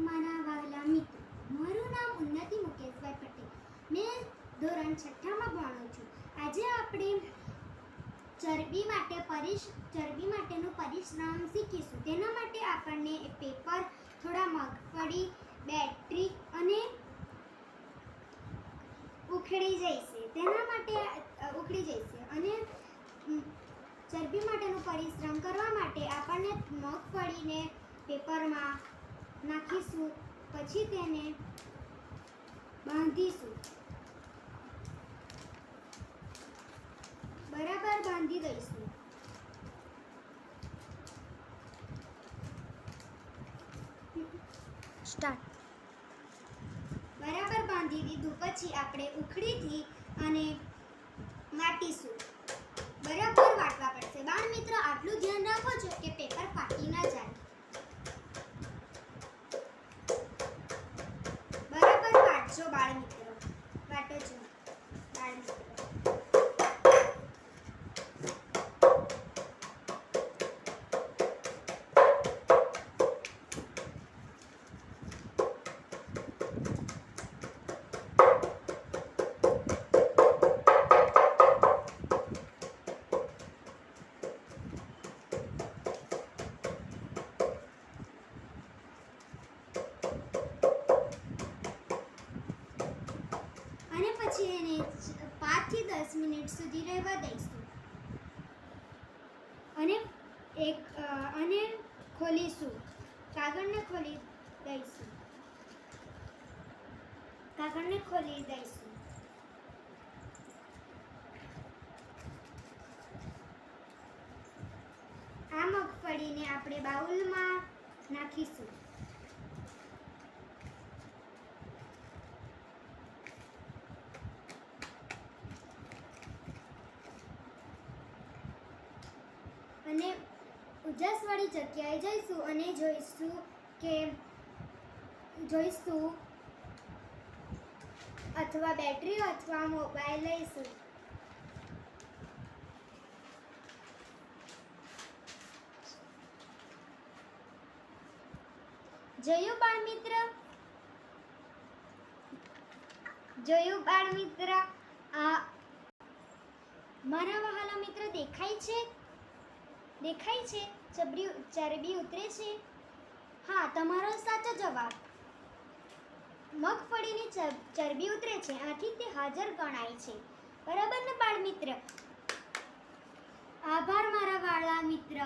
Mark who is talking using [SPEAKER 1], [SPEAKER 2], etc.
[SPEAKER 1] મારા વહાલા મિત્રો, મારું નામ ઉન્નતિ મુકેશભાઈ પટેલ. મેં ધોરણ 6 માં ભણું છું. આજે આપણે ચરબી માટેનું પરિશ્રમ શીખીશું. તેના માટે આપણને પેપર, થોડા મગફળી, બેટરી અને ઉખડી જઈશે અને ચરબી માટેનું પરિશ્રમ કરવા માટે આપણને મગફળીને પેપરમાં નાખીશું, પછી તેને બાંધીશું. બરાબર બાંધી દઈશું. બરાબર બાંધી દીધું પછી આપણે ઉખડીથી અને વાટીશું. બરાબર વાટવા પડશે. બાળ મિત્રો, આટલું ધ્યાન રાખો છો કે પેપર ફાટી ના જાય. બરાબર વાટજો બાળ મિત્રો. વાટો છો બાળ મિત્રો. અને પછી એને 5 થી 10 મિનિટ સુધી રહેવા દઈશું અને ખોલીશું. કાગળને ખોલી દઈશું. આ મગફળીને આપણે બાઉલમાં નાખીશું. અને ઉજાસવાળી જગ્યાએ જઈશું અને જોઈશું અથવા બેટરી અથવા મોબાઈલ લઈશું. જોયું બાળ મિત્ર? આ મારા વહાલા મિત્ર દેખાય છે? ચરબી ઉતરે છે? હા, તમારો સાચો જવાબ. મગફળીની ચરબી ઉતરે છે, આથી તે હાજર ગણાય છે. બરાબર ને બાળ મિત્ર? આભાર મારા વાળા મિત્ર.